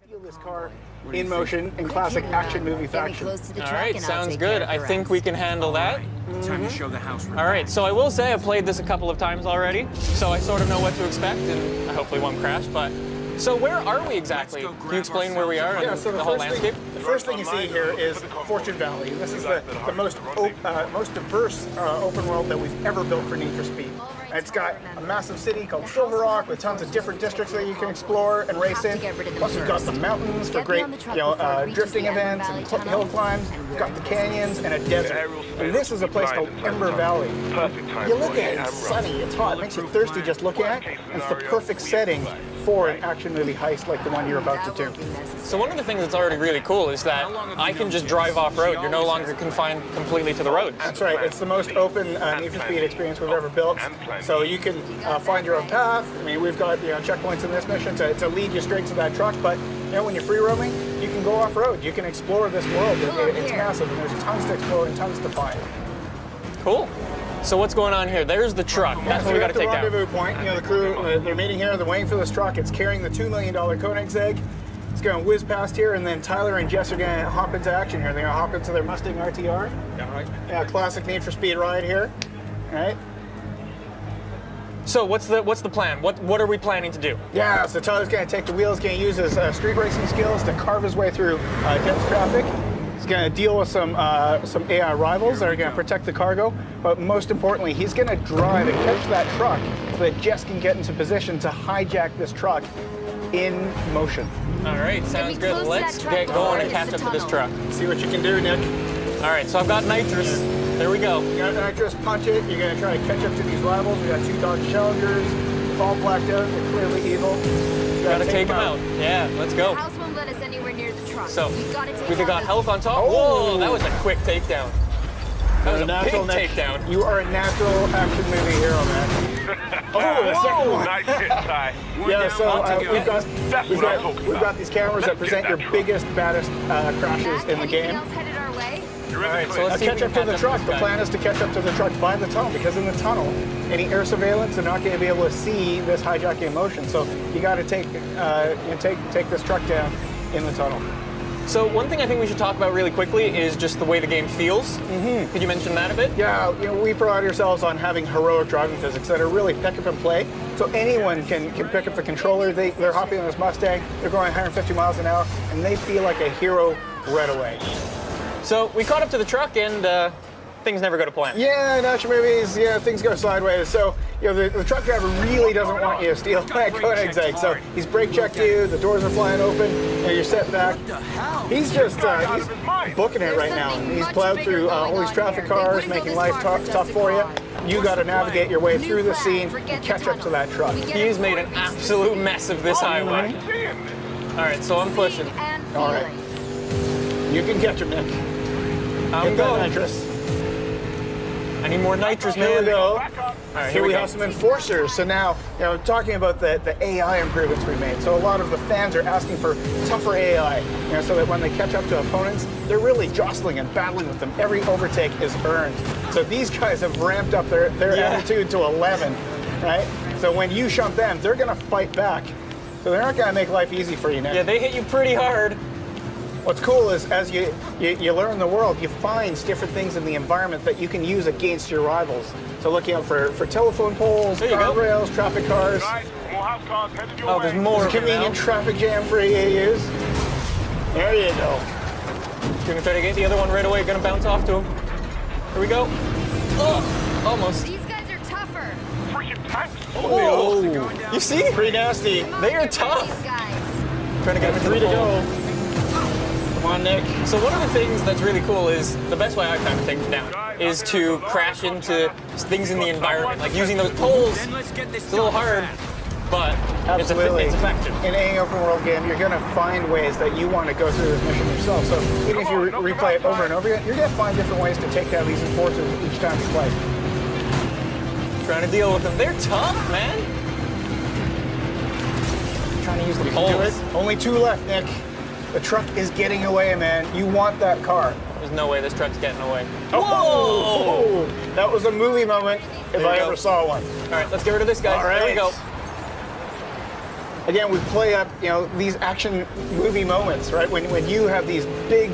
Steal this car in motion in classic action movie fashion. All right, sounds good. I think we can handle that. Time to show the house. All right, so I will say I've played this a couple of times already, so I sort of know what to expect, and I hopefully won't crash. But so where are we exactly? Can you explain where we are and so the whole landscape? The first thing you see here is Fortune Valley. This is the most diverse open world that we've ever built for Need for Speed. It's got a massive city called Silver Rock with tons of different districts that you can explore and race in. Plus, we've got the mountains for great, drifting events and hill climbs. We've got the canyons and a desert. And this is a place called Ember Valley. You look at it, it's sunny, it's hot, it makes you thirsty just looking at it. And it's the perfect setting for an action movie heist like the one you're about to do. So one of the things that's already really cool is that I can just drive off-road. You're no longer confined completely to the roads. That's right. It's the most open Need for Speed experience we've ever built. So you can find your own path. I mean, we've got checkpoints in this mission to lead you straight to that truck. But when you're free roaming, you can go off-road. You can explore this world. It's massive, and there's tons to explore and tons to find. Cool. So what's going on here? There's the truck. That's what we got to take down. The rendezvous point. The crew, they're meeting here. They're waiting for this truck. It's carrying the $2 million Koenigsegg. It's going to whiz past here, and then Tyler and Jess are going to hop into action here. They're going to hop into their Mustang RTR. Yeah, right. Yeah, classic Need for Speed ride here. All right. So what's the plan? What are we planning to do? Yeah, so Tyler's going to take the wheels, going to use his street racing skills to carve his way through dense traffic. He's going to deal with some AI rivals that are going to protect the cargo, but most importantly, he's going to drive and catch that truck so that Jess can get into position to hijack this truck in motion. All right, sounds good. Let's get going and catch up to this truck. See what you can do, Nick. All right, so I've got nitrous. There we go. You got nitrous, punch it. You're going to try to catch up to these rivals. We got 2 Dodge Challengers, all blacked out. They're clearly evil. Gotta take them out. Yeah, let's go. The house won't let us anywhere near the truck. So we've got health on top. Whoa, that was a quick takedown. That was a big takedown. You are a natural action movie hero, man. The second one. Nice hit, Ty. Yeah, so we've got these cameras that present your biggest, baddest crashes in the game. All right, so let's catch up to the truck. The plan is to catch up to the truck by the tunnel, because in the tunnel, any air surveillance, they're not going to be able to see this hijacking in motion. So you got to take this truck down in the tunnel. So one thing I think we should talk about really quickly is just the way the game feels. Could you mention that a bit? Yeah, we pride ourselves on having heroic driving physics that are really pick up and play. So anyone can pick up the controller. They're hopping on this Mustang. They're going 150 miles an hour, and they feel like a hero right away. So we caught up to the truck, and things never go to plan. Yeah, in action movies, things go sideways. So the truck driver really doesn't want you to steal that Koenigsegg. So he's brake checked you. The doors are flying open, and you're set back. He's just he's booking it right now. He's plowed through all these traffic cars, making life tough for you. You got to navigate your way through the scene and catch up to that truck. He's made an absolute mess of this highway. All right, so I'm pushing. All right, you can catch him, Nick. I'm going. Nitrous. I need more nitrous, man. Here we go. All right, here we have some enforcers. So now, talking about the AI improvements we made. So a lot of the fans are asking for tougher AI, so that when they catch up to opponents, they're really jostling and battling with them. Every overtake is earned. So these guys have ramped up their attitude to 11, right? So when you shunt them, they're going to fight back. So they're not going to make life easy for you, Nick. Yeah, they hit you pretty hard. What's cool is as you learn the world, you find different things in the environment that you can use against your rivals. So looking out for telephone poles, guardrails, traffic cars. Oh, there's more. Convenient traffic jam for you to use. There you go. Gonna try to get the other one right away. Gonna bounce off to him. Here we go. Oh, almost. These guys are tougher. Oh, you see? Pretty nasty. They are tough. Trying to get 3 to go. Come on, Nick. So one of the things that's really cool is, the best way I kind of take them down is to crash into things in the environment, like using those poles. It's a little hard, but it's effective. In any open world game, you're going to find ways that you want to go through this mission yourself. So even if you replay it over and over again, you're going to find different ways to take down these enforcers each time you play. Trying to deal with them. They're tough, man. Trying to use the poles. Only 2 left, Nick. The truck is getting away, man. You want that car. There's no way this truck's getting away. Oh! That was a movie moment if I ever saw one. All right, let's get rid of this guy. All right. There we go. again, we play up, you know, these action movie moments, right? When you have these big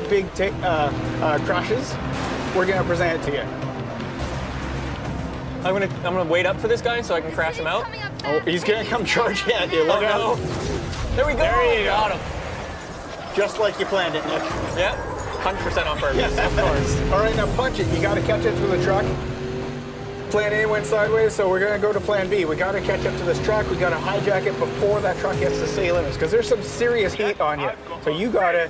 crashes, we're gonna present it to you. I'm gonna wait up for this guy so I can crash him out. Oh, he's gonna come charging at you. Look out. There we go. There you got him. Just like you planned it, Nick. Yeah, 100% on purpose. Yes, of course. All right, now punch it. You got to catch up to the truck. Plan A went sideways, so we're going to go to plan B. We got to catch up to this truck. We got to hijack it before that truck gets to city limits, because there's some serious heat on you. So you got to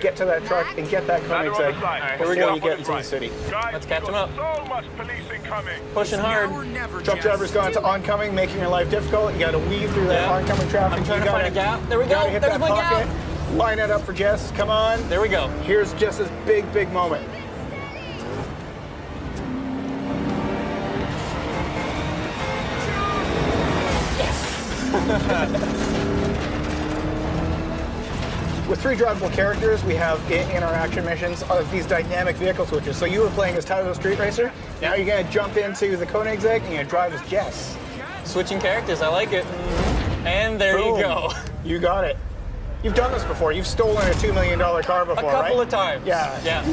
get to that truck and get that Koenigsegg before you get into the city. Let's catch him up. Pushing hard. Truck driver's gone to oncoming, making your life difficult. You got to weave through that oncoming traffic. I'm trying to find a gap. There we go. Hit There's that my pocket. gap. Line it up for Jess. Come on. There we go. Here's Jess's big moment. With 3 drivable characters, we have in our action missions these dynamic vehicle switches. So you were playing as Tyler Street Racer. Now you're going to jump into the Koenigsegg and you're going to drive as Jess. Switching characters, I like it. And there you go. You got it. You've done this before. You've stolen a $2 million car before, right? A couple of times. Yeah. Yeah.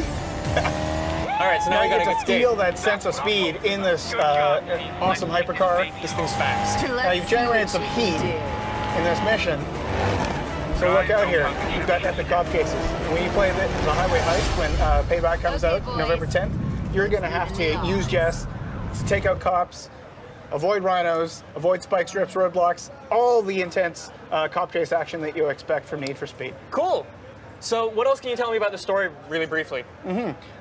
All right, so now we you gotta get to feel that sense of speed in this awesome hypercar. This thing's fast. Now you've generated some heat in this mission. So look out here. You've got epic cop cases. When you play the highway heist, when Payback comes out November 10th, you're going to have to use Jess to take out cops, avoid rhinos, avoid spike strips, roadblocks, all the intense cop chase action that you expect from Need for Speed. Cool. So what else can you tell me about the story really briefly?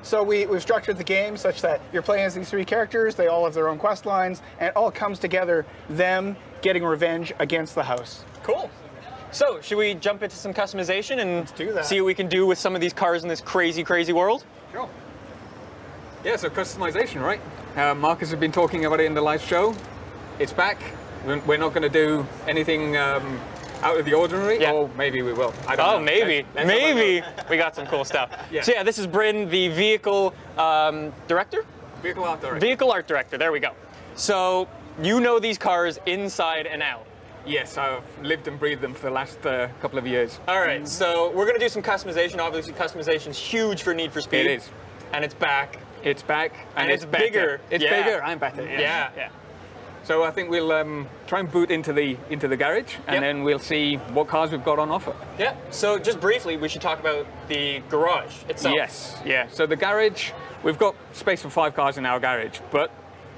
So we've structured the game such that you're playing as these 3 characters, they all have their own quest lines, and it all comes together, them getting revenge against the house. Cool. So should we jump into some customization and do that. See what we can do with some of these cars in this crazy world? Sure. Yeah, so customization, right? Marcus has been talking about it in the live show. It's back. We're not going to do anything out of the ordinary, or maybe we will. I don't know. Maybe. Maybe we got some cool stuff. Yeah. So yeah, this is Bryn, the vehicle director? Vehicle art director. Vehicle art director, there we go. So you know these cars inside and out. Yes, I've lived and breathed them for the last couple of years. All right, so we're going to do some customization. Obviously, customization's huge for Need for Speed. It is. And it's back. It's back. And it's bigger. It's bigger and better. Yeah. So I think we'll try and boot into the garage, and then we'll see what cars we've got on offer. Yeah. So just briefly, we should talk about the garage itself. Yes. Yeah. So the garage, we've got space for 5 cars in our garage, but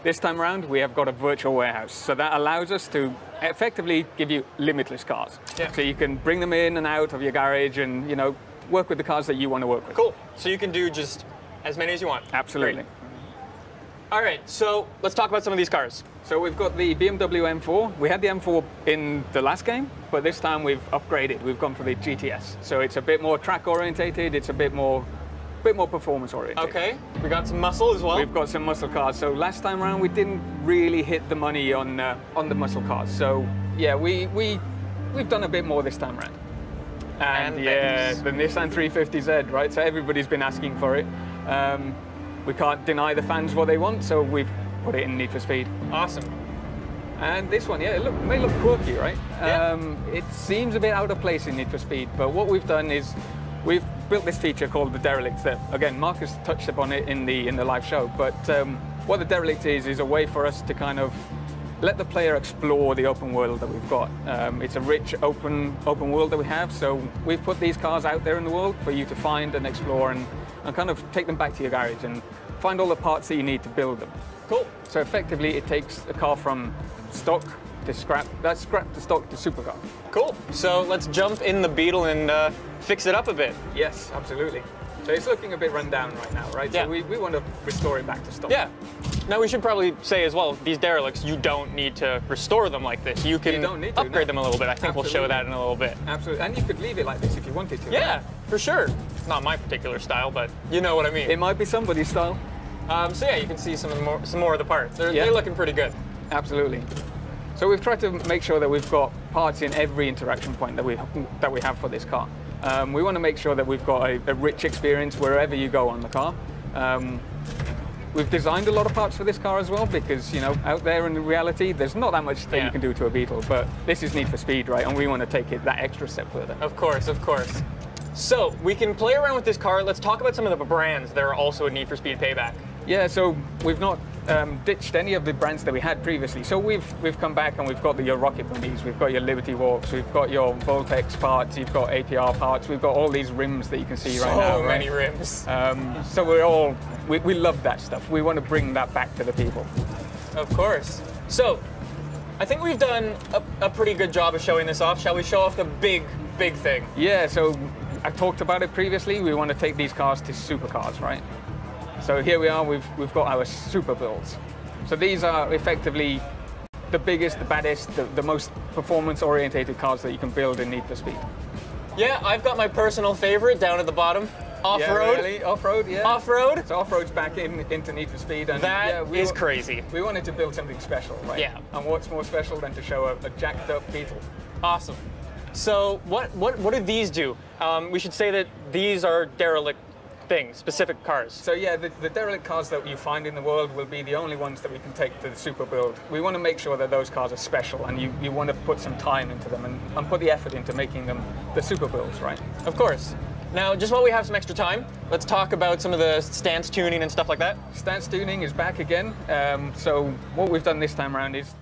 this time around we have got a virtual warehouse. So that allows us to effectively give you limitless cars. Yeah. So you can bring them in and out of your garage, and work with the cars that you want to work with. Cool. So you can do just as many as you want. Absolutely. Great. All right, so let's talk about some of these cars. So we've got the BMW M4. We had the M4 in the last game, but this time we've upgraded. We've gone for the GTS. So it's a bit more track orientated. It's a bit more performance oriented. Okay, we got some muscle as well. We've got some muscle cars. So last time around we didn't really hit the money on the muscle cars. So yeah, we've done a bit more this time around. And yeah, the Nissan 350Z, right? So everybody's been asking for it. We can't deny the fans what they want, so we've put it in Need for Speed. Awesome. And this one, yeah, it may look quirky, right? Yeah. It seems a bit out of place in Need for Speed, but what we've done is we've built this feature called the Derelict that, again, Marcus touched upon it in the live show, but what the Derelict is a way for us to kind of let the player explore the open world that we've got. It's a rich open world that we have, so we've put these cars out there in the world for you to find and explore and kind of take them back to your garage and find all the parts that you need to build them. Cool. So effectively, it takes a car from stock to scrap, that's scrap to stock to supercar. Cool. So let's jump in the Beetle and fix it up a bit. Yes, absolutely. So it's looking a bit run down right now, right? Yeah. So we want to restore it back to stock. Yeah. Now we should probably say as well, these Derelicts, you don't need to restore them like this. You can upgrade them a little bit. I think we'll show that in a little bit. Absolutely. And you could leave it like this if you wanted to. Yeah, for sure. Not my particular style, but you know what I mean. It might be somebody's style. So yeah, you can see some more of the parts. They're looking pretty good. Absolutely. So we've tried to make sure that we've got parts in every interaction point that we have for this car. We want to make sure that we've got a rich experience wherever you go on the car. We've designed a lot of parts for this car as well because, you know, out there in reality, there's not that much that you can do to a Beetle, but this is Need for Speed, right? And we want to take it that extra step further. Of course, of course. So, we can play around with this car. Let's talk about some of the brands that are also a Need for Speed Payback. Yeah, so we've not ditched any of the brands that we had previously. So we've come back and we've got your Rocket Bunnies, we've got your Liberty Walks, we've got your Voltex parts, you've got APR parts, we've got all these rims that you can see right now. So many rims. So we love that stuff. We want to bring that back to the people. Of course. So, I think we've done a pretty good job of showing this off. Shall we show off the big thing? Yeah, so I talked about it previously. We want to take these cars to supercars, right? So here we are, we've got our super builds. So these are effectively the biggest, the baddest, the most performance-orientated cars that you can build in Need for Speed. Yeah, I've got my personal favorite down at the bottom. Off-road. Yeah, really? Off-road, yeah. Off-road? So off-road's back into Need for Speed. And that is crazy. We wanted to build something special, right? Yeah. And what's more special than to show a jacked up Beetle? Awesome. So what do these do? We should say that these are derelict things, specific cars. So yeah, the derelict cars that you find in the world will be the only ones that we can take to the super build. We want to make sure that those cars are special, and you want to put some time into them and put the effort into making them the super builds, right? Of course. Now, just while we have some extra time, let's talk about some of the stance tuning and stuff like that. Stance tuning is back again. So what we've done this time around is